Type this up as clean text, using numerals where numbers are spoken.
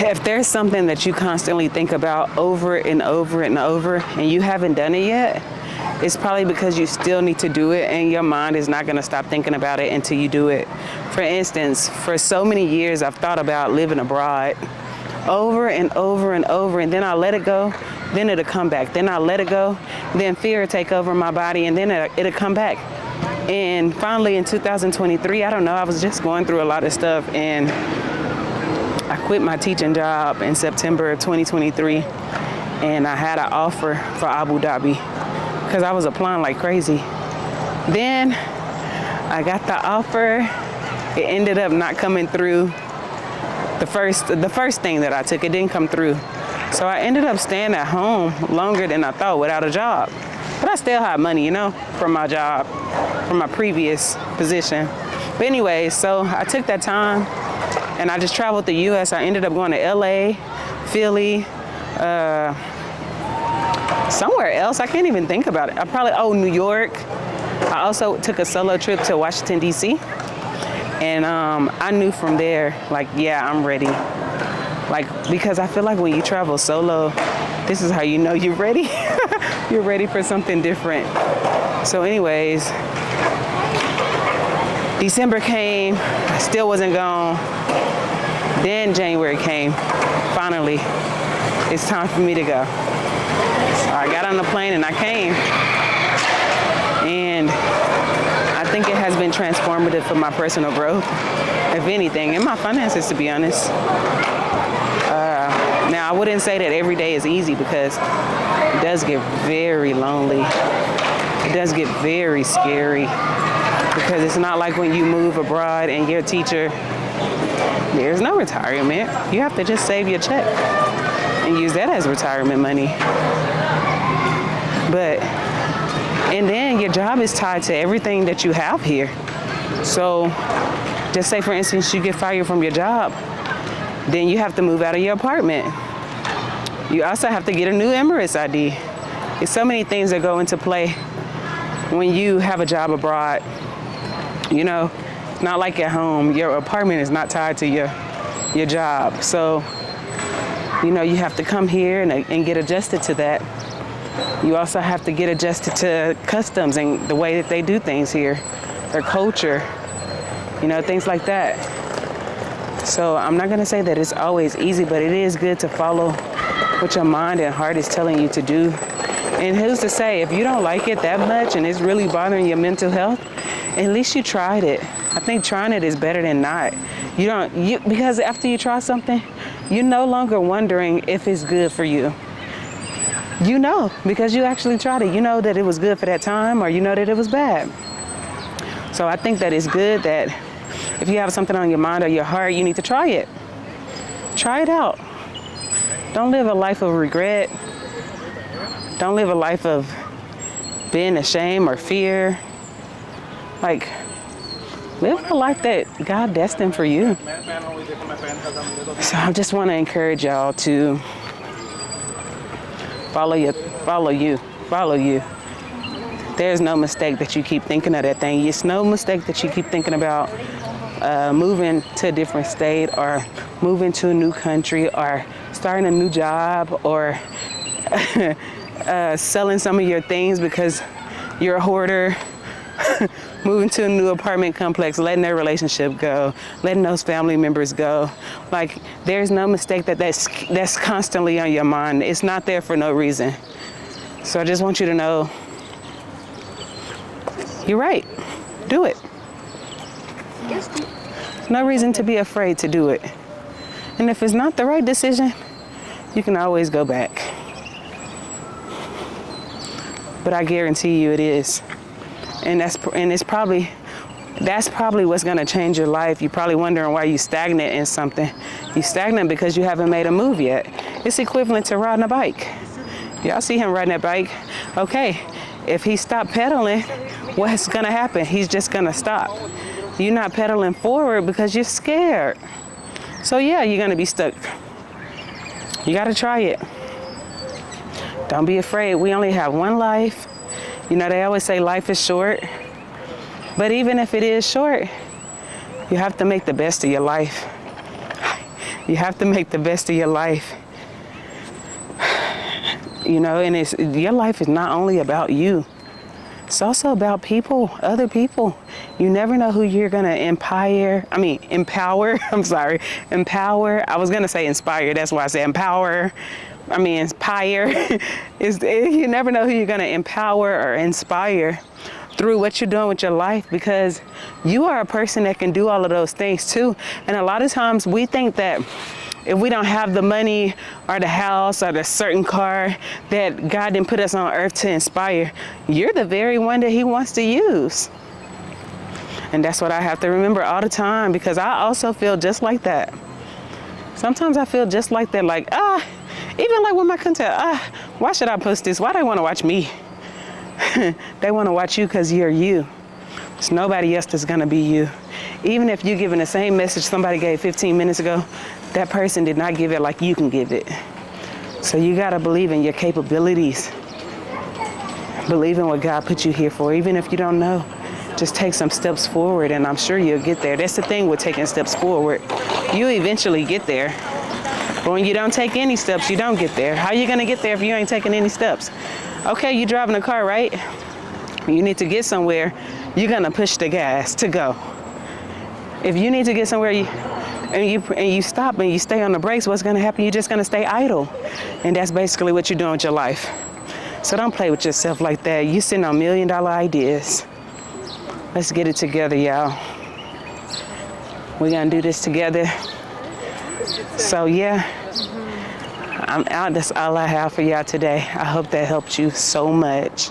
if there's something that you constantly think about over and over and over and you haven't done it yet, it's probably because you still need to do it and your mind is not going to stop thinking about it until you do it. For instance, for so many years I've thought about living abroad over and over and over, and then I let it go, then it'll come back. Then I let it go, then fear will take over my body, and then it'll come back. And finally in 2023, I don't know, I was just going through a lot of stuff, and I quit my teaching job in September of 2023, and I had an offer for Abu Dhabi because I was applying like crazy. Then I got the offer. It ended up not coming through. The first thing that I took, it didn't come through. So I ended up staying at home longer than I thought without a job. But I still had money, from my job, from my previous position. But anyway, so I took that time and I just traveled the US. I ended up going to LA, Philly, somewhere else. I can't even think about it. New York. I also took a solo trip to Washington, D.C. And I knew from there, I'm ready. Because I feel like when you travel solo, this is how you know you're ready. You're ready for something different. So anyways, December came, I still wasn't gone. Then January came. Finally, it's time for me to go. So I got on the plane and I came. And I think it has been transformative for my personal growth, if anything, and my finances, to be honest. Now, I wouldn't say that every day is easy because it does get very lonely. It does get very scary because it's not like when you move abroad and you're a teacher, there's no retirement. You have to just save your check and use that as retirement money. And then your job is tied to everything that you have here. So just say, for instance, you get fired from your job, then you have to move out of your apartment. You also have to get a new Emirates ID. There's so many things that go into play when you have a job abroad. Not like at home. Your apartment is not tied to your job. So, you have to come here and get adjusted to that. You also have to get adjusted to customs and the way that they do things here, their culture, things like that. So I'm not gonna say that it's always easy, but it is good to follow what your mind and heart is telling you to do. And who's to say, if you don't like it that much and it's really bothering your mental health, at least you tried it. I think trying it is better than not. Because after you try something, you're no longer wondering if it's good for you. Because you actually tried it. You know that it was good for that time, or you know that it was bad. So I think that it's good that if you have something on your mind or your heart, you need to try it. Try it out. Don't live a life of regret. Don't live a life of being ashamed or fear. Live a life that God destined for you. So I just want to encourage y'all to follow you. There's no mistake that you keep thinking of that thing. It's no mistake that you keep thinking about moving to a different state or moving to a new country or starting a new job or selling some of your things because you're a hoarder, moving to a new apartment complex, letting their relationship go, letting those family members go. There's no mistake that's constantly on your mind. It's not there for no reason. So I just want you to know, you're right. Do it. There's no reason to be afraid to do it. And if it's not the right decision, you can always go back. But I guarantee you it is. And that's probably what's gonna change your life. You're probably wondering why you're stagnant in something. You're stagnant because you haven't made a move yet. It's equivalent to riding a bike. Y'all see him riding that bike? Okay, if he stopped pedaling, what's gonna happen? He's just gonna stop. You're not pedaling forward because you're scared. So yeah, you're gonna be stuck. You gotta try it. Don't be afraid. We only have one life. They always say life is short. But even if it is short, you have to make the best of your life. You have to make the best of your life. You know, and your life is not only about you. It's also about people, other people. You never know who you're gonna empower. I'm sorry, empower. I was gonna say inspire. That's why I said empower. Inspire. You never know who you're gonna empower or inspire through what you're doing with your life, because you are a person that can do all of those things too. And a lot of times we think that if we don't have the money or the house or the certain car, that God didn't put us on earth to inspire. You're the very one that he wants to use. And that's what I have to remember all the time, because I also feel just like that. Sometimes I feel just like that, like, even like with my content, why should I post this? Why do they want to watch me? They want to watch you because you're you. There's nobody else that's going to be you. Even if you're giving the same message somebody gave 15 minutes ago, that person did not give it like you can give it. So you got to believe in your capabilities. Believe in what God put you here for. Even if you don't know, just take some steps forward, and I'm sure you'll get there. That's the thing with taking steps forward. You eventually get there. But when you don't take any steps, you don't get there. How are you going to get there if you ain't taking any steps? Okay, you're driving a car, right? You need to get somewhere. You're going to push the gas to go. If you need to get somewhere, and you stop and you stay on the brakes, what's going to happen? You're just going to stay idle. And that's basically what you're doing with your life. So don't play with yourself like that. You're sitting on $1 million ideas. Let's get it together, y'all. We're going to do this together. So, yeah, I'm out. That's all I have for y'all today. I hope that helped you so much.